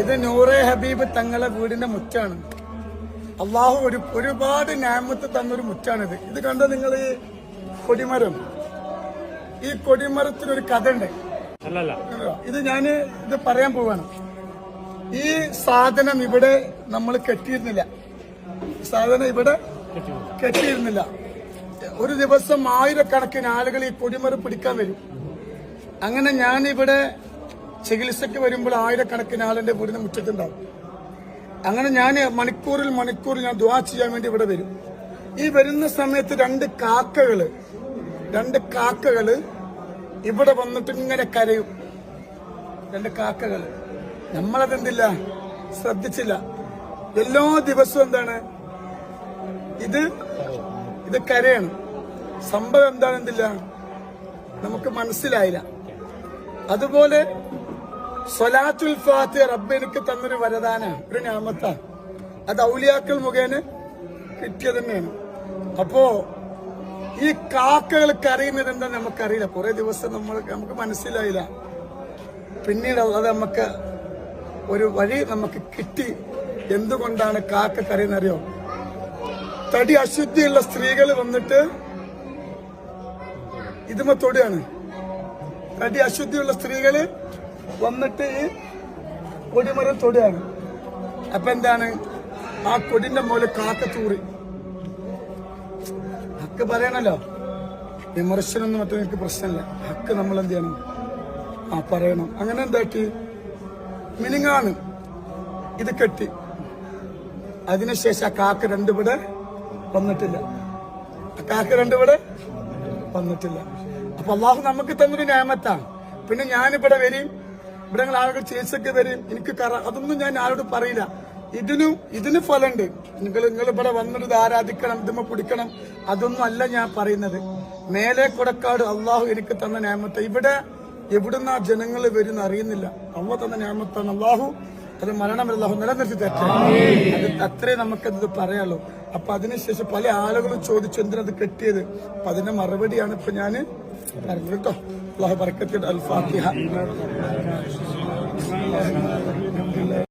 ഇത് നൂറെ ഹബീബ് തങ്ങളെ വീടിന്റെ മുറ്റാണ്. അള്ളാഹു ഒരുപാട് ഞാമത്ത് തന്നൊരു മുറ്റാണിത്. ഇത് കണ്ടോ നിങ്ങൾ? ഈ കൊടിമരം, ഈ കൊടിമരത്തിനൊരു കഥ ഉണ്ട്. ഇത് ഇത് പറയാൻ പോവാണ്. ഈ സാധനം ഇവിടെ നമ്മൾ കെട്ടിയിരുന്നില്ല. സാധനം ഇവിടെ കെട്ടിയിരുന്നില്ല. ഒരു ദിവസം ആയിരക്കണക്കിന് ആളുകൾ ഈ കൊടിമരം പിടിക്കാൻ വരും. അങ്ങനെ ഞാനിവിടെ ചികിത്സയ്ക്ക് വരുമ്പോൾ ആയിരക്കണക്കിന് ആളിന്റെ വീടിന് മുറ്റത്തുണ്ടാവും. അങ്ങനെ ഞാൻ മണിക്കൂറിൽ ഞാൻ ദുആ ചെയ്യാൻ വേണ്ടി ഇവിടെ വരും. ഈ വരുന്ന സമയത്ത് രണ്ട് കാക്കകള് ഇവിടെ വന്നിട്ട് ഇങ്ങനെ കരയും. രണ്ട് കാക്കകള്. നമ്മളതെന്തില്ല, ശ്രദ്ധിച്ചില്ല. എല്ലാ ദിവസവും എന്താണ് ഇത് കരയാണ്. സംഭവം എന്താണെന്നില്ല, നമുക്ക് മനസ്സിലായില്ല. അതുപോലെ സ്വലാത്തുൽ ഫാത്തിഹ റബ്ബ് എനിക്ക് തന്നൊരു വരദാന, ഒരു ഞാമത്ത. അത് ഔലിയാക്കൾ മുഖേന കിട്ടിയത് തന്നെയാണ്. അപ്പോ ഈ കാക്കകൾ കരയുന്നത് എന്താ നമുക്കറിയില്ല. കുറെ ദിവസം നമുക്ക് മനസ്സിലായില്ല. പിന്നീട് അത് നമുക്ക് ഒരു വഴി നമുക്ക് കിട്ടി. എന്തുകൊണ്ടാണ് കാക്ക കരയുന്നറിയോ? തടി അശുദ്ധിയുള്ള സ്ത്രീകൾ വന്നിട്ട് ഇതുമ തൊടുകയാണ്. തടി അശുദ്ധിയുള്ള സ്ത്രീകള് വന്നിട്ട് ഈ കൊടിമരം തൊടുകയാണ്. അപ്പൊ എന്താണ്, ആ കൊടിന്റെ മുകളിൽ കാക്ക തൂറി. ഹക്ക് പറയണല്ലോ, വിമർശനമൊന്നും മറ്റും എനിക്ക് പ്രശ്നമില്ല. ഹക്ക് നമ്മൾ എന്ത് ചെയ്യണം? പറയണം. അങ്ങനെ എന്താക്കി മിനിങ്ങാണ് ഇത് കെട്ടി. അതിനുശേഷം ആ കാക്ക രണ്ടുവിടെ വന്നിട്ടില്ല. അപ്പൊ അള്ളാഹു നമുക്ക് തന്നൊരു ഞാമത്താണ്. പിന്നെ ഞാനിവിടെ വരും, ഇവിടെ ആളുകൾ ചികിത്സക്ക് വരും. എനിക്ക് അതൊന്നും ഞാൻ ആരോട് പറയില്ല. ഇതിന് ഫലമുണ്ട്. നിങ്ങൾ ഇവിടെ വന്നിട്ട് ആരാധിക്കണം, ഇതുമ്മ പിടിക്കണം, അതൊന്നും അല്ല ഞാൻ പറയുന്നത്. മേലെ കൊടക്കാട് അള്ളാഹു എനിക്ക് തന്ന ഞാമത്ത. ഇവിടെ എവിടുന്ന ജനങ്ങൾ വരുന്ന അറിയുന്നില്ല. അള്ളാഹു തന്ന ഞാമത്താണ്. അള്ളാഹു അത് മരണമല്ല, അള്ളാഹു നിലനിർത്തി തരട്ടെ. അത് അത്രേ നമുക്കത് പറയാലോ. അപ്പൊ അതിനുശേഷം പല ആളുകളും ചോദിച്ചു എന്തിനത് കെട്ടിയത്. അപ്പൊ അതിന്റെ മറുപടിയാണ് ഇപ്പൊ ഞാൻ പറഞ്ഞു കേട്ടോ. അള്ളാഹു ബർക്കത്ത്. അൽ ഫാത്തിഹ.